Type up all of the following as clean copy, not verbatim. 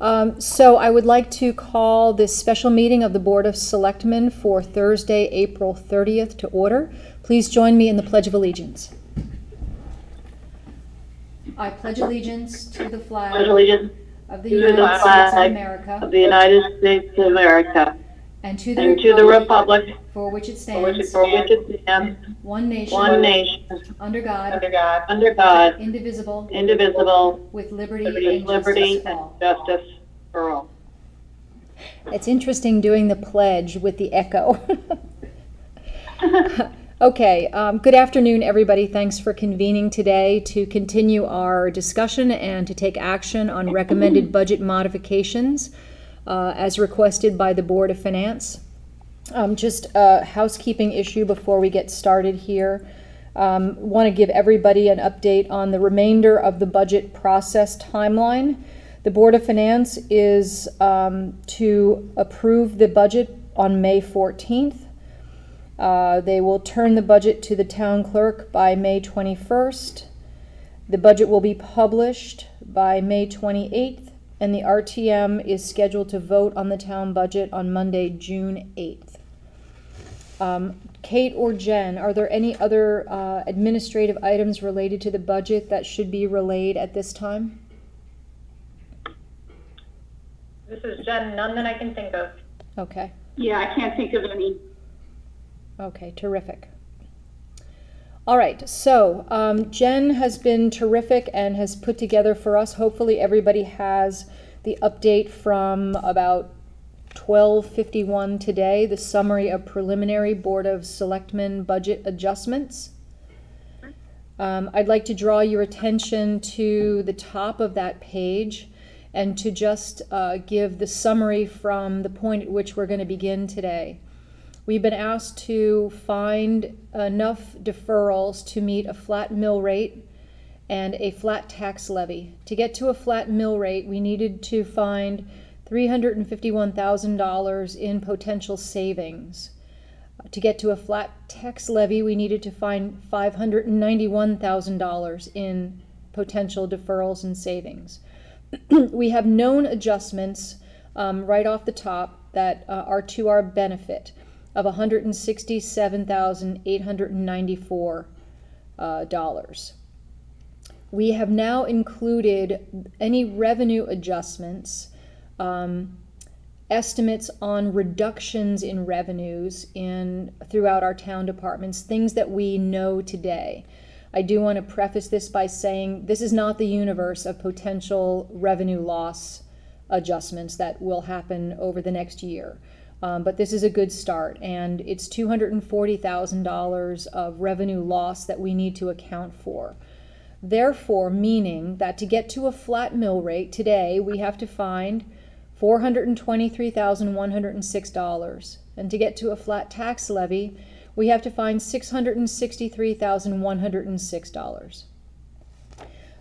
So I would like to call this special meeting of the Board of Selectmen for Thursday, April 30th to order. Please join me in the Pledge of Allegiance. I pledge allegiance to the flag of the United States of America and to the republic for which it stands, one nation, under God, indivisible, with liberty and justice for all. It's interesting doing the pledge with the echo. Okay, good afternoon, everybody. Thanks for convening today to continue our discussion and to take action on recommended budget modifications as requested by the Board of Finance. Just a housekeeping issue before we get started here. Want to give everybody an update on the remainder of the budget process timeline. The Board of Finance is to approve the budget on May 14th. They will turn the budget to the town clerk by May 21st. The budget will be published by May 28th, and the RTM is scheduled to vote on the town budget on Monday, June 8th. Kate or Jen, are there any other administrative items related to the budget that should be relayed at this time? This is Jen. None that I can think of. Okay. Yeah, I can't think of any. Okay, terrific. All right, so Jen has been terrific and has put together for us, hopefully everybody has the update from about 12:51 today, the summary of preliminary Board of Selectmen budget adjustments. I'd like to draw your attention to the top of that page and to just give the summary from the point at which we're going to begin today. We've been asked to find enough deferrals to meet a flat mill rate and a flat tax levy. To get to a flat mill rate, we needed to find $351,000 in potential savings. To get to a flat tax levy, we needed to find $591,000 in potential deferrals and savings. We have known adjustments right off the top that are to our benefit of $167,894. We have now included any revenue adjustments, estimates on reductions in revenues throughout our town departments, things that we know today. I do want to preface this by saying this is not the universe of potential revenue loss adjustments that will happen over the next year. But this is a good start, and it's $240,000 of revenue loss that we need to account for. Therefore, meaning that to get to a flat mill rate today, we have to find $423,106. And to get to a flat tax levy, we have to find $663,106.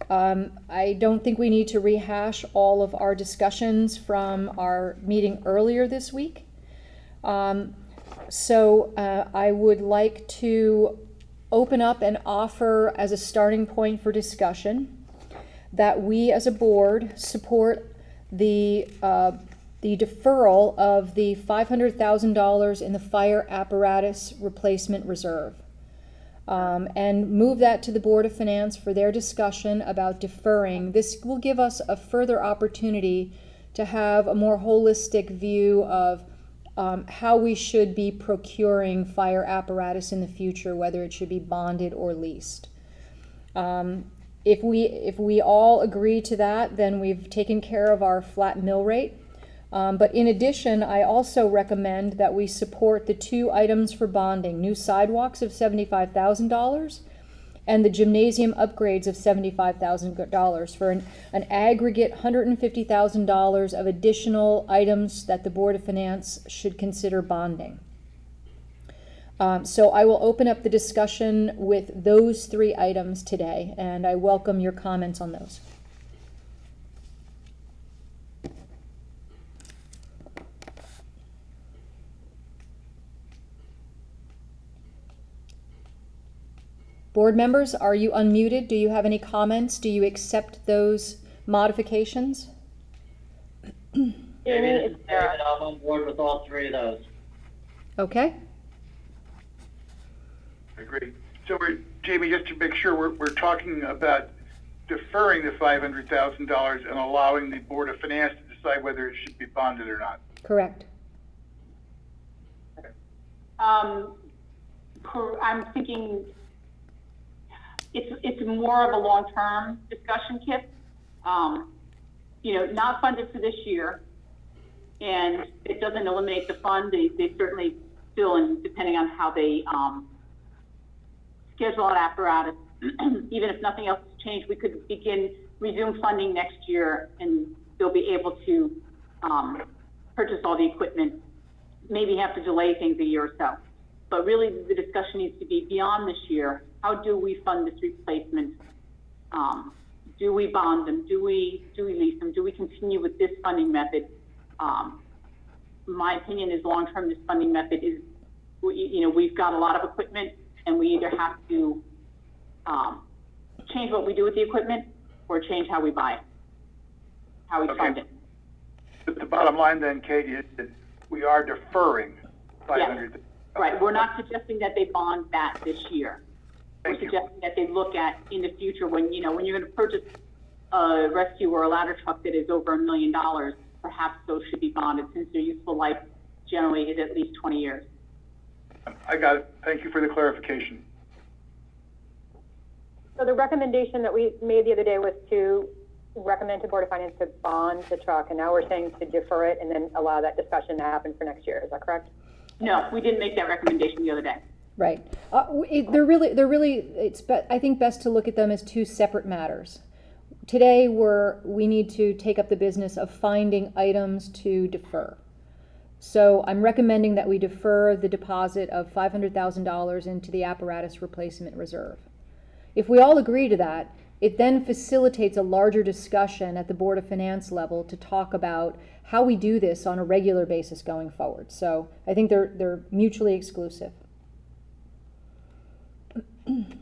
I don't think we need to rehash all of our discussions from our meeting earlier this week. So I would like to open up and offer as a starting point for discussion that we as a board support the deferral of the $500,000 in the fire apparatus replacement reserve, and move that to the Board of Finance for their discussion about deferring. This will give us a further opportunity to have a more holistic view of how we should be procuring fire apparatus in the future, whether it should be bonded or leased. If we all agree to that, then we've taken care of our flat mill rate. But in addition, I also recommend that we support the two items for bonding: new sidewalks of $75,000 and the gymnasium upgrades of $75,000 for an aggregate $150,000 of additional items that the Board of Finance should consider bonding. So I will open up the discussion with those three items today, and I welcome your comments on those. Board members, are you unmuted? Do you have any comments? Do you accept those modifications? Jamie, Maybe this it's is Sarah. David. I'm on board with all three of those. Okay? Agree. So Jamie, just to make sure, we're talking about deferring the $500,000 and allowing the Board of Finance to decide whether it should be bonded or not. Correct. I'm thinking it's more of a long-term discussion, Kip. Not funded for this year, and it doesn't eliminate the fund. They certainly still, and depending on how they schedule out apparatus, even if nothing else has changed, we could resume funding next year, and they'll be able to purchase all the equipment. Maybe have to delay things a year or so. But really, the discussion needs to be beyond this year. How do we fund this replacement? Do we bond them? Do we lease them? Do we continue with this funding method? My opinion is long-term, this funding method is, we've got a lot of equipment, and we either have to change what we do with the equipment or change how we buy it, how we fund it. But the bottom line then, Katie, is that we are deferring $500,000. Right, we're not suggesting that they bond that this year. We're Thank you. suggesting that they look at in the future when you're going to purchase a rescue or a ladder truck that is over $1 million, perhaps those should be bonded since their useful life generally is at least 20 years. I got it. Thank you for the clarification. So the recommendation that we made the other day was to recommend to Board of Finance to bond the truck, and now we're saying to defer it and then allow that discussion to happen for next year. Is that correct? No, we didn't make that recommendation the other day. Right. I think best to look at them as two separate matters. Today, we need to take up the business of finding items to defer. So I'm recommending that we defer the deposit of $500,000 into the apparatus replacement reserve. If we all agree to that, it then facilitates a larger discussion at the Board of Finance level to talk about how we do this on a regular basis going forward. So I think they're mutually exclusive. Thank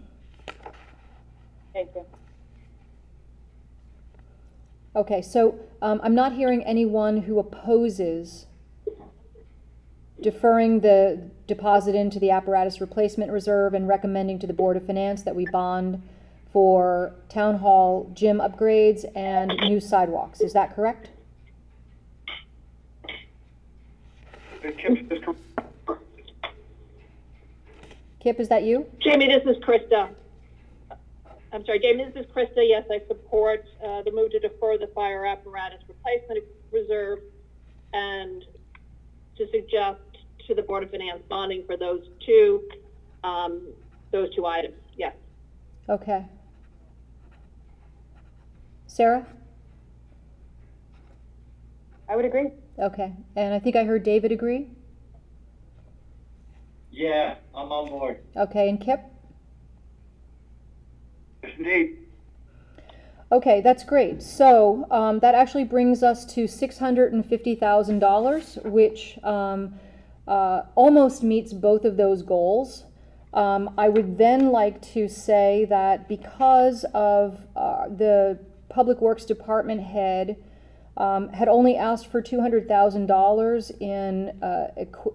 you. Okay, so I'm not hearing anyone who opposes deferring the deposit into the apparatus replacement reserve and recommending to the Board of Finance that we bond for town hall gym upgrades and new sidewalks. Is that correct? Kip, is that you? Jamie, this is Krista. I'm sorry, Jamie, this is Krista. Yes, I support the move to defer the fire apparatus replacement reserve and to suggest to the Board of Finance bonding for those two items. Yes. Okay. Sarah? I would agree. Okay, and I think I heard David agree? Yeah, I'm on board. Okay, and Kip? Yes, indeed. Okay, that's great. So that actually brings us to $650,000, which almost meets both of those goals. I would then like to say that because of the Public Works Department head had only asked for $200,000 in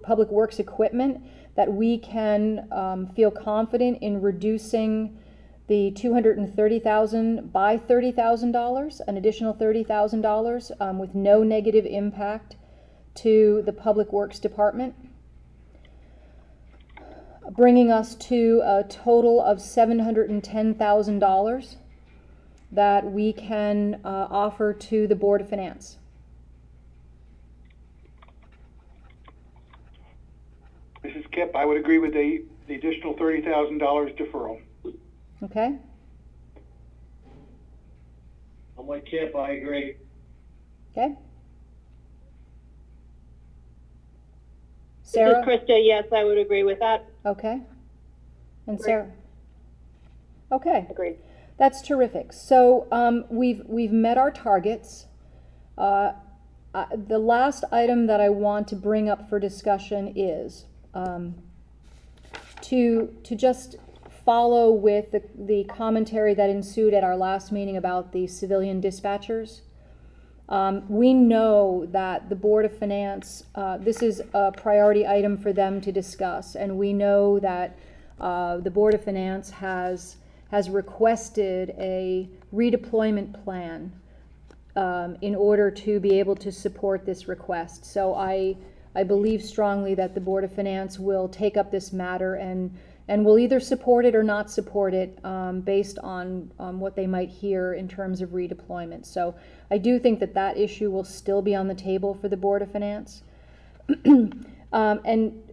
public works equipment, that we can feel confident in reducing the $230,000 by $30,000, an additional $30,000 with no negative impact to the Public Works Department, bringing us to a total of $710,000 that we can offer to the Board of Finance. This is Kip. I would agree with the additional $30,000 deferral. Okay? I'm with Kip, I agree. Okay? This Sarah? is Krista. Yes, I would agree with that. Okay. And Sarah? Okay. Agreed. That's terrific. So we've met our targets. The last item that I want to bring up for discussion is to just follow with the commentary that ensued at our last meeting about the civilian dispatchers. We know that the Board of Finance, this is a priority item for them to discuss, and we know that the Board of Finance has requested a redeployment plan in order to be able to support this request. So I believe strongly that the Board of Finance will take up this matter and will either support it or not support it based on what they might hear in terms of redeployment. So I do think that that issue will still be on the table for the Board of Finance. And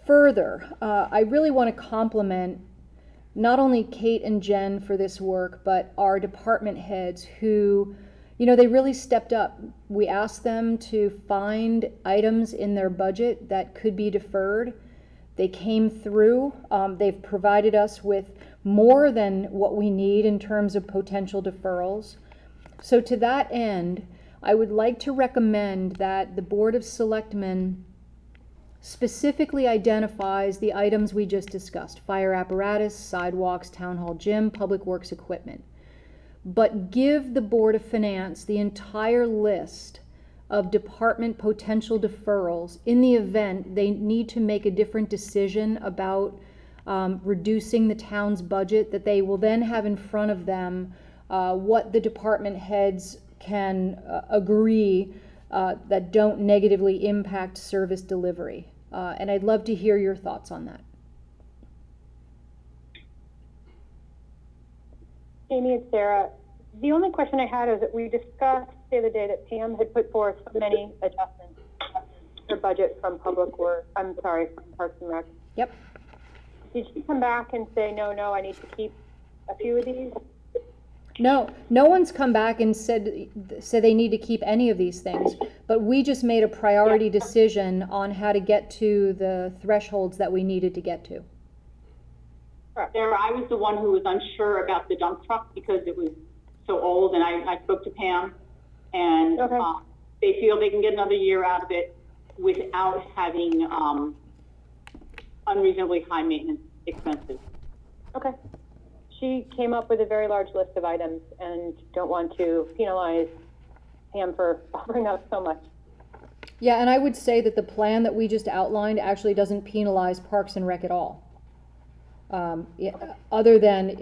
further, I really want to compliment not only Kate and Jen for this work, but our department heads who, you know, they really stepped up. We asked them to find items in their budget that could be deferred. They came through. They've provided us with more than what we need in terms of potential deferrals. So to that end, I would like to recommend that the Board of Selectmen specifically identifies the items we just discussed: fire apparatus, sidewalks, town hall gym, public works equipment. But give the Board of Finance the entire list of department potential deferrals in the event they need to make a different decision about reducing the town's budget, that they will then have in front of them what the department heads can agree that don't negatively impact service delivery. And I'd love to hear your thoughts on that. Amy, it's Sarah. The only question I had is that we discussed the other day that Pam had put forth so many adjustments to her budget from from Parks and Rec. Yep. Did she come back and say, no, I need to keep a few of these? No one's come back and said they need to keep any of these things, but we just made a priority decision on how to get to the thresholds that we needed to get to. Sarah, I was the one who was unsure about the dump truck because it was so old, and I spoke to Pam, and they feel they can get another year out of it without having unreasonably high maintenance expenses. Okay. She came up with a very large list of items and don't want to penalize Pam for offering up so much. Yeah, and I would say that the plan that we just outlined actually doesn't penalize Parks and Rec at all. Other than,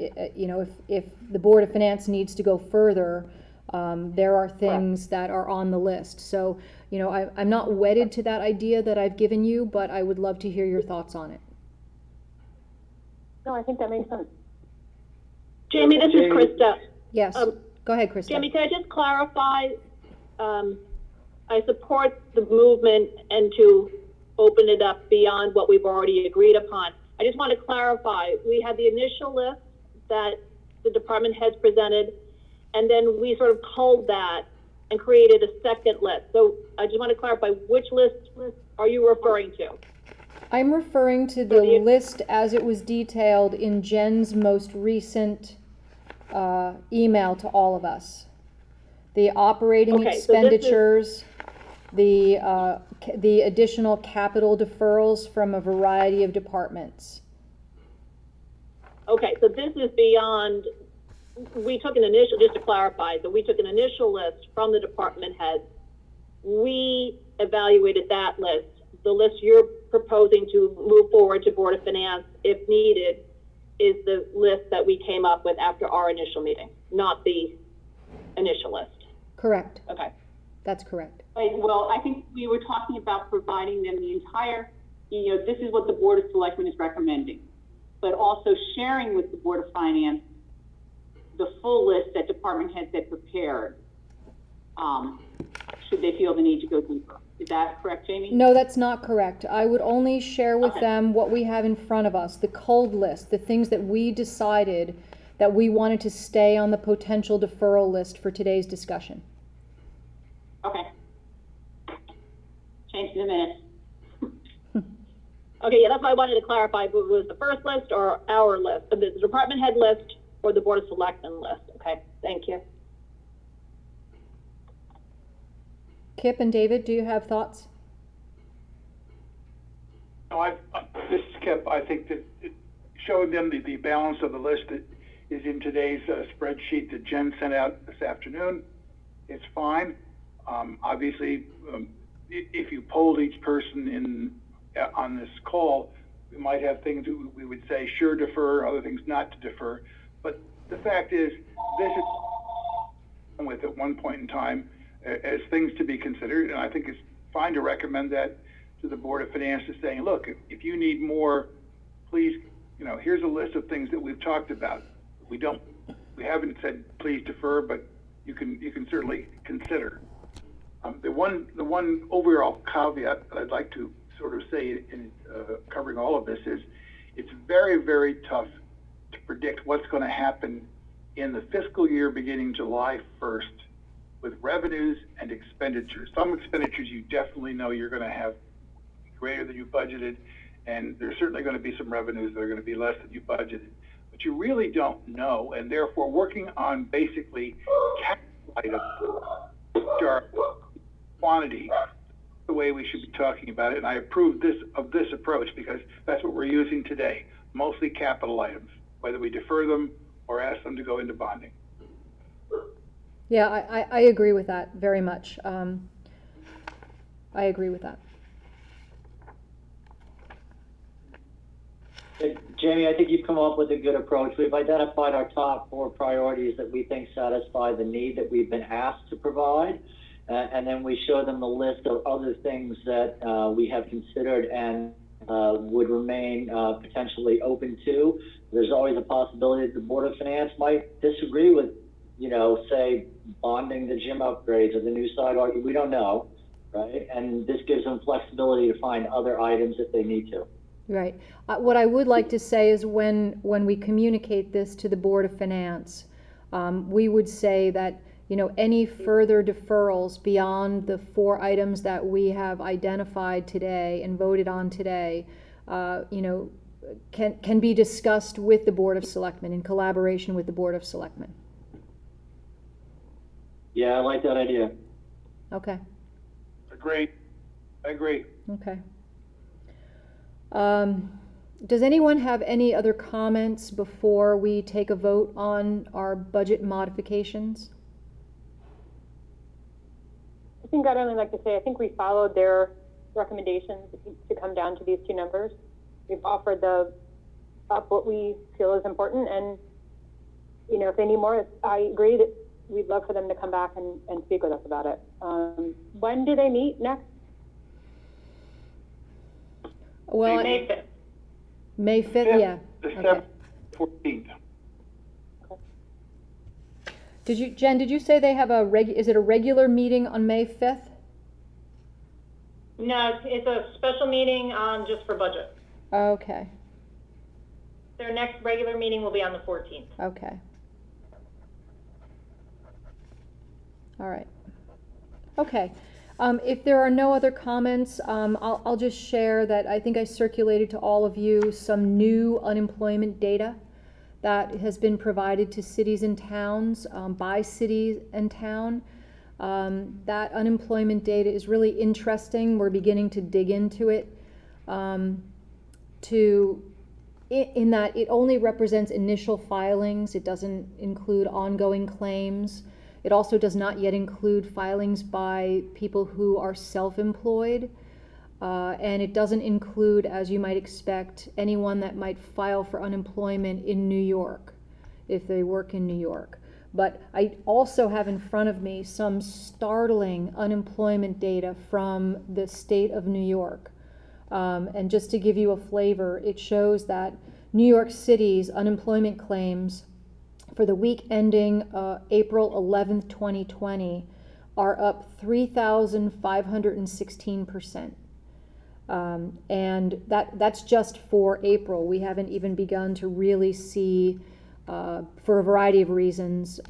if the Board of Finance needs to go further, there are things that are on the list. So, I'm not wedded to that idea that I've given you, but I would love to hear your thoughts on it. No, I think that makes sense. Jamie, this is Krista. Yes, go ahead, Krista. Jamie, can I just clarify? I support the movement and to open it up beyond what we've already agreed upon. I just want to clarify, we had the initial list that the department heads presented, and then we sort of culled that and created a second list. So I just want to clarify, which list are you referring to? I'm referring to the list as it was detailed in Jen's most recent email to all of us. The operating expenditures, the additional capital deferrals from a variety of departments. Okay, so this is beyond, we took an initial, just to clarify, so we took an initial list from the department heads. We evaluated that list. The list you're proposing to move forward to Board of Finance, if needed, is the list that we came up with after our initial meeting, not the initial list. Correct. Okay. That's correct. Right, well, I think we were talking about providing them the entire, this is what the Board of Selectmen is recommending, but also sharing with the Board of Finance the full list that department heads had prepared, should they feel the need to go deeper. Is that correct, Jamie? No, that's not correct. I would only share with them what we have in front of us, the cold list, the things that we decided that we wanted to stay on the potential deferral list for today's discussion. Okay. Change in a minute. Okay, yeah, that's why I wanted to clarify if it was the first list or our list, the department head list or the Board of Selectmen list. Okay, thank you. Kip and David, do you have thoughts? No, this is Kip. I think that showing them the balance of the list that is in today's spreadsheet that Jen sent out this afternoon, it's fine. Obviously, if you polled each person on this call, we might have things that we would say sure defer, other things not to defer. But the fact is, this is with at one point in time as things to be considered, and I think it's fine to recommend that to the Board of Finance, is saying, look, if you need more, please, here's a list of things that we've talked about. We haven't said please defer, but you can certainly consider. The one overall caveat that I'd like to sort of say in covering all of this is, it's very, very tough to predict what's going to happen in the fiscal year beginning July 1st with revenues and expenditures. Some expenditures you definitely know you're going to have greater than you budgeted, and there's certainly going to be some revenues that are going to be less than you budgeted. But you really don't know, and therefore working on basically capital items, quantity, the way we should be talking about it, and I approve of this approach because that's what we're using today, mostly capital items, whether we defer them or ask them to go into bonding. Yeah, I agree with that very much. I agree with that. Jamie, I think you've come up with a good approach. We've identified our top 4 priorities that we think satisfy the need that we've been asked to provide. And then we show them the list of other things that we have considered and would remain potentially open to. There's always a possibility that the Board of Finance might disagree with, say, bonding the gym upgrades or the new sidewalk. We don't know, right? And this gives them flexibility to find other items if they need to. Right. What I would like to say is when we communicate this to the Board of Finance, we would say that, any further deferrals beyond the 4 items that we have identified today and voted on today, can be discussed with the Board of Selectmen in collaboration with the Board of Selectmen. Yeah, I like that idea. Okay. Agreed. I agree. Okay. Does anyone have any other comments before we take a vote on our budget modifications? I think I'd only like to say, I think we followed their recommendations to come down to these 2 numbers. We've offered up what we feel is important, and, if they need more, I agree that we'd love for them to come back and speak with us about it. When do they meet next? Well, May 5th. May 5th, yeah. December Okay. 14th. Jen, did you say they have is it a regular meeting on May 5th? No, it's a special meeting just for budget. Okay, Their next regular meeting will be on the 14th. okay. All right. Okay. If there are no other comments, I'll just share that I think I circulated to all of you some new unemployment data that has been provided to cities and towns by cities and town. That unemployment data is really interesting. We're beginning to dig into it in that it only represents initial filings. It doesn't include ongoing claims. It also does not yet include filings by people who are self-employed. And it doesn't include, as you might expect, anyone that might file for unemployment in New York, if they work in New York. But I also have in front of me some startling unemployment data from the state of New York. And just to give you a flavor, it shows that New York City's unemployment claims for the week ending April 11th, 2020, are up 3,516%. And that's just for April. We haven't even begun to really see, for a variety of reasons,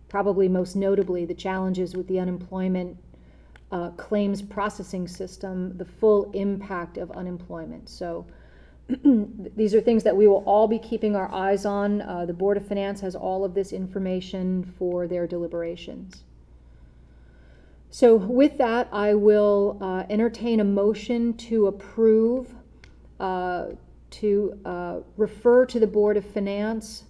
probably most notably the challenges with the unemployment claims processing system, the full impact of unemployment. So these are things that we will all be keeping our eyes on. The Board of Finance has all of this information for their deliberations. So with that, I will entertain a motion to approve, to refer to the Board of Finance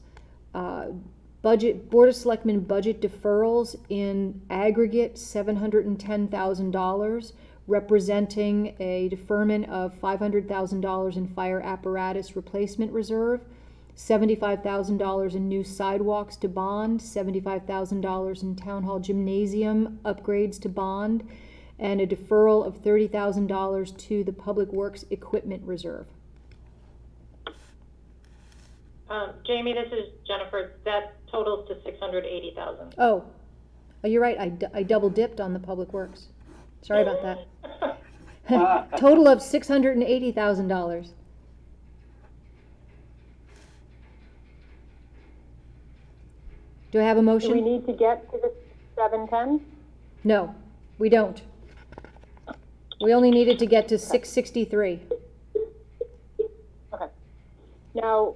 Board of Selectmen budget deferrals in aggregate $710,000, representing a deferment of $500,000 in fire apparatus replacement reserve, $75,000 in new sidewalks to bond, $75,000 in town hall gymnasium upgrades to bond, and a deferral of $30,000 to the public works equipment reserve. Jamie, this is Jennifer. That totals to 680,000. Oh, you're right, I double dipped on the public works. Sorry about that. Total of $680,000. Do I have a Do we motion? need to get to the 710? No, we don't. We only needed to get to 663. Okay. Now,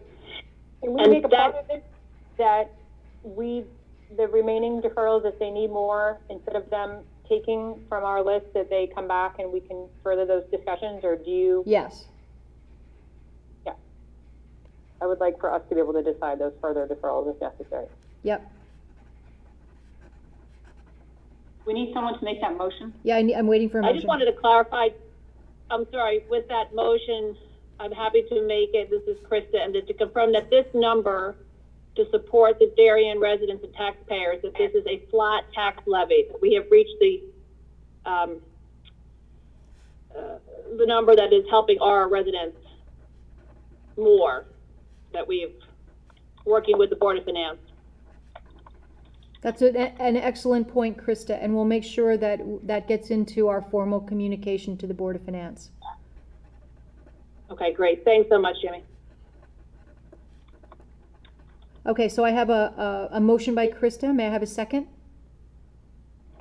can we And make a part of this that the remaining deferrals, if they need more, instead of them taking from our list, that they come back and we can further those discussions, or do you? Yes. Yeah. I would like for us to be able to decide those further deferrals if necessary. Yep. We need someone to make that motion. Yeah, I'm waiting for a I motion. just wanted to clarify, I'm sorry, with that motion, I'm happy to make it, this is Krista, and to confirm that this number to support the Darien residents and taxpayers, that this is a flat tax levy, that we have reached the number that is helping our residents more, that we've working with the Board of Finance. That's an excellent point, Krista, and we'll make sure that that gets into our formal communication to the Board of Finance. Okay, great. Thanks so much, Jimmy. Okay, so I have a motion by Krista. May I have a second?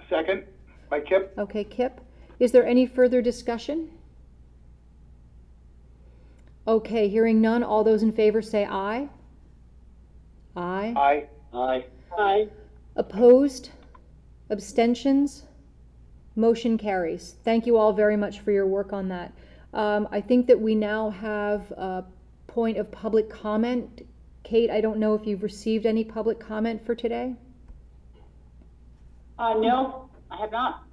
Second, by Kip. Okay, Kip. Is there any further discussion? Okay, hearing none. All those in favor say aye. Aye. Aye. Aye. Aye. Opposed? Abstentions? Motion carries. Thank you all very much for your work on that. I think that we now have a point of public comment. Kate, I don't know if you've received any public comment for today? No, I have not.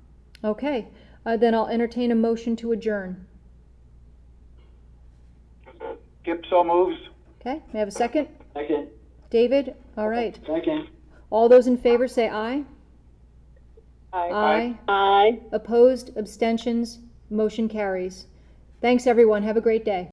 Okay, then I'll entertain a motion to adjourn. Kip so moves. Okay, may I have a second? Second. David? All right. Second. All those in favor say aye. Aye. Aye. Aye. Opposed? Abstentions? Motion carries. Thanks, everyone. Have a great day.